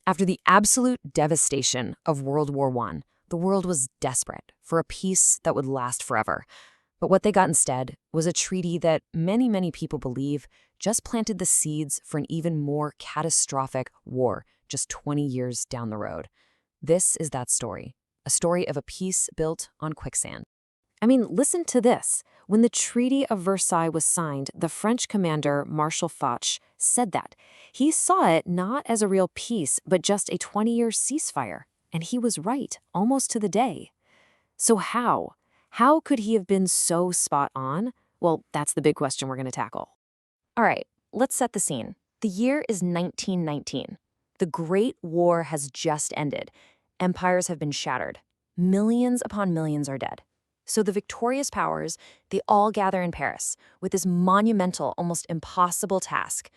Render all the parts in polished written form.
After the absolute devastation of World War I, the world was desperate for a peace that would last forever. But what they got instead was a treaty that many people believe just planted the seeds for an even more catastrophic war just 20 years down the road. This is that story, a story of a peace built on quicksand. I mean, listen to this. When the Treaty of Versailles was signed, the French commander, Marshal Foch, said that he saw it not as a real peace, but just a 20-year ceasefire. And he was right, almost to the day. So how? How could he have been so spot on? Well, that's the big question we're going to tackle. All right, let's set the scene. The year is 1919. The Great War has just ended. Empires have been shattered. Millions upon millions are dead. So the victorious powers, they all gather in Paris with this monumental, almost impossible task: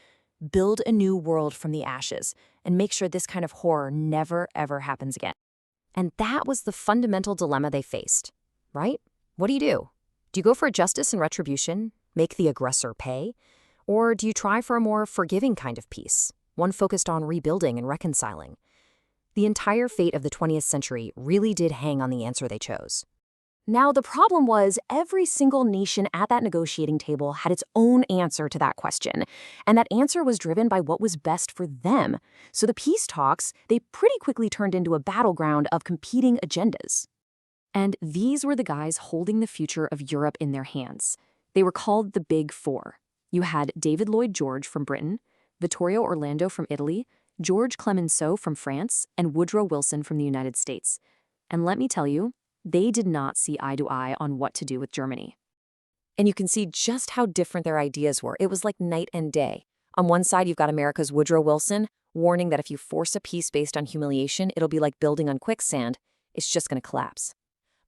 build a new world from the ashes and make sure this kind of horror never, ever happens again. And that was the fundamental dilemma they faced, right? What do? Do you go for justice and retribution, make the aggressor pay? Or do you try for a more forgiving kind of peace, one focused on rebuilding and reconciling? The entire fate of the 20th century really did hang on the answer they chose. Now, the problem was every single nation at that negotiating table had its own answer to that question, and that answer was driven by what was best for them. So the peace talks, they pretty quickly turned into a battleground of competing agendas. And these were the guys holding the future of Europe in their hands. They were called the Big Four. You had David Lloyd George from Britain, Vittorio Orlando from Italy, George Clemenceau from France, and Woodrow Wilson from the United States. And let me tell you, they did not see eye to eye on what to do with Germany. And you can see just how different their ideas were. It was like night and day. On one side, you've got America's Woodrow Wilson, warning that if you force a peace based on humiliation, it'll be like building on quicksand. It's just going to collapse.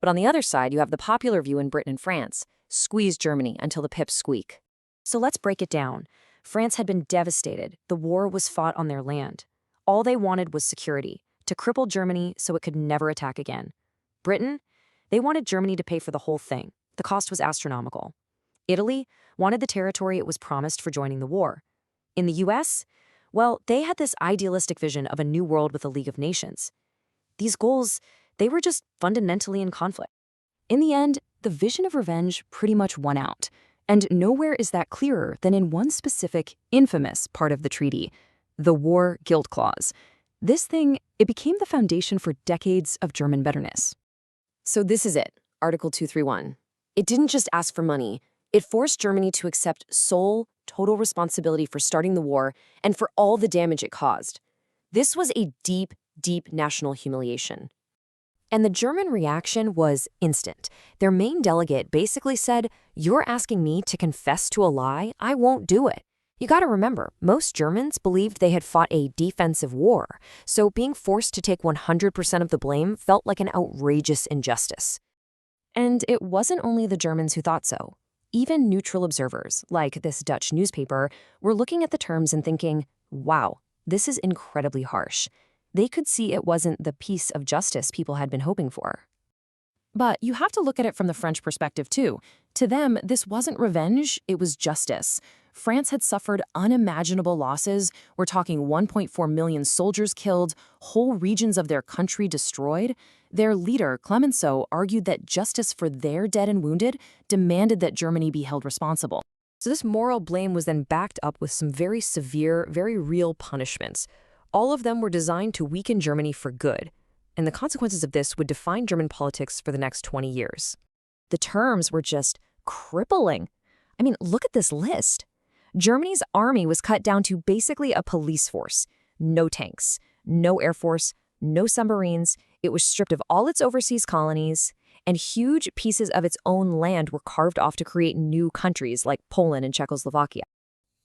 But on the other side, you have the popular view in Britain and France: squeeze Germany until the pips squeak. So let's break it down. France had been devastated. The war was fought on their land. All they wanted was security, to cripple Germany so it could never attack again. Britain, they wanted Germany to pay for the whole thing. The cost was astronomical. Italy wanted the territory it was promised for joining the war. In the US, well, they had this idealistic vision of a new world with a League of Nations. These goals, they were just fundamentally in conflict. In the end, the vision of revenge pretty much won out. And nowhere is that clearer than in one specific, infamous part of the treaty: the War Guilt Clause. This thing, it became the foundation for decades of German bitterness. So this is it, Article 231. It didn't just ask for money. It forced Germany to accept sole, total responsibility for starting the war and for all the damage it caused. This was a deep national humiliation. And the German reaction was instant. Their main delegate basically said, "You're asking me to confess to a lie? I won't do it." You gotta remember, most Germans believed they had fought a defensive war, so being forced to take 100% of the blame felt like an outrageous injustice. And it wasn't only the Germans who thought so. Even neutral observers, like this Dutch newspaper, were looking at the terms and thinking, wow, this is incredibly harsh. They could see it wasn't the peace of justice people had been hoping for. But you have to look at it from the French perspective too. To them, this wasn't revenge, it was justice. France had suffered unimaginable losses. We're talking 1.4 million soldiers killed, whole regions of their country destroyed. Their leader, Clemenceau, argued that justice for their dead and wounded demanded that Germany be held responsible. So this moral blame was then backed up with some very severe, very real punishments. All of them were designed to weaken Germany for good, and the consequences of this would define German politics for the next 20 years. The terms were just crippling. I mean, look at this list. Germany's army was cut down to basically a police force. No tanks, no air force, no submarines. It was stripped of all its overseas colonies, and huge pieces of its own land were carved off to create new countries like Poland and Czechoslovakia.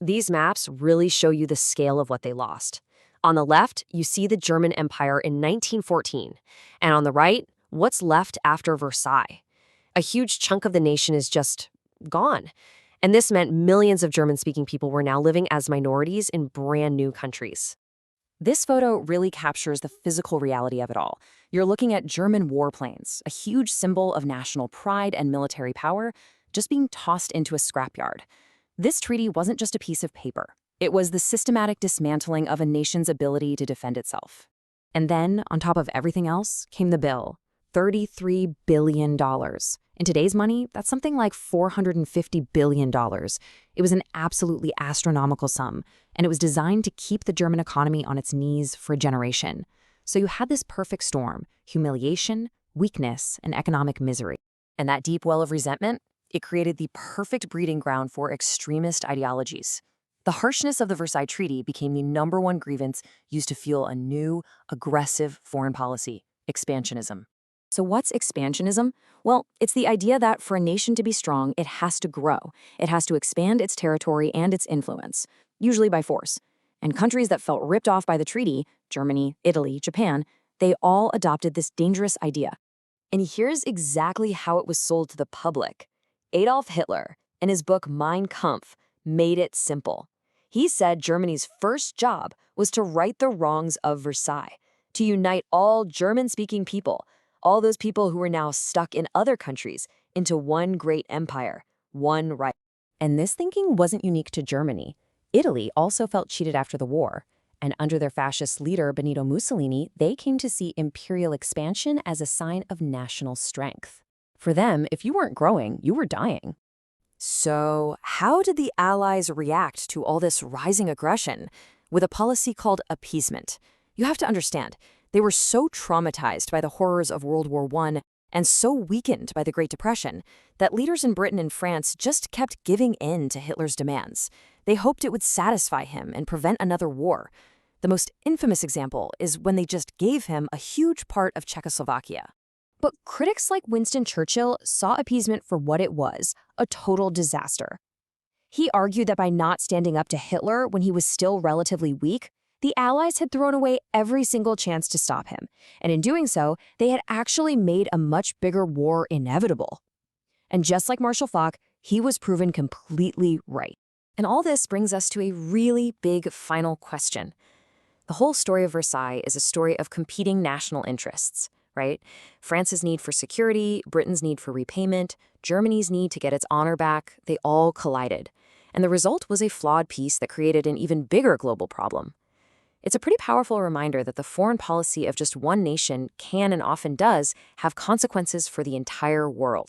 These maps really show you the scale of what they lost. On the left, you see the German Empire in 1914, and on the right, what's left after Versailles. A huge chunk of the nation is just gone. And this meant millions of German-speaking people were now living as minorities in brand new countries. This photo really captures the physical reality of it all. You're looking at German warplanes, a huge symbol of national pride and military power, just being tossed into a scrapyard. This treaty wasn't just a piece of paper. It was the systematic dismantling of a nation's ability to defend itself. And then, on top of everything else, came the bill. $33 billion. In today's money, that's something like $450 billion. It was an absolutely astronomical sum, and it was designed to keep the German economy on its knees for a generation. So you had this perfect storm: humiliation, weakness, and economic misery. And that deep well of resentment, it created the perfect breeding ground for extremist ideologies. The harshness of the Versailles Treaty became the #1 grievance used to fuel a new, aggressive foreign policy: expansionism. So what's expansionism? Well, it's the idea that for a nation to be strong, it has to grow. It has to expand its territory and its influence, usually by force. And countries that felt ripped off by the treaty, Germany, Italy, Japan, they all adopted this dangerous idea. And here's exactly how it was sold to the public. Adolf Hitler, in his book Mein Kampf, made it simple. He said Germany's first job was to right the wrongs of Versailles, to unite all German-speaking people, all those people who were now stuck in other countries, into one great empire, one Reich. And this thinking wasn't unique to Germany. Italy also felt cheated after the war, and under their fascist leader Benito Mussolini, they came to see imperial expansion as a sign of national strength. For them, if you weren't growing, you were dying. So, how did the Allies react to all this rising aggression? With a policy called appeasement. You have to understand, they were so traumatized by the horrors of World War I and so weakened by the Great Depression that leaders in Britain and France just kept giving in to Hitler's demands. They hoped it would satisfy him and prevent another war. The most infamous example is when they just gave him a huge part of Czechoslovakia. But critics like Winston Churchill saw appeasement for what it was: a total disaster. He argued that by not standing up to Hitler when he was still relatively weak, the Allies had thrown away every single chance to stop him, and in doing so, they had actually made a much bigger war inevitable. And just like Marshal Foch, he was proven completely right. And all this brings us to a really big final question. The whole story of Versailles is a story of competing national interests, right? France's need for security, Britain's need for repayment, Germany's need to get its honor back, they all collided. And the result was a flawed peace that created an even bigger global problem. It's a pretty powerful reminder that the foreign policy of just one nation can and often does have consequences for the entire world.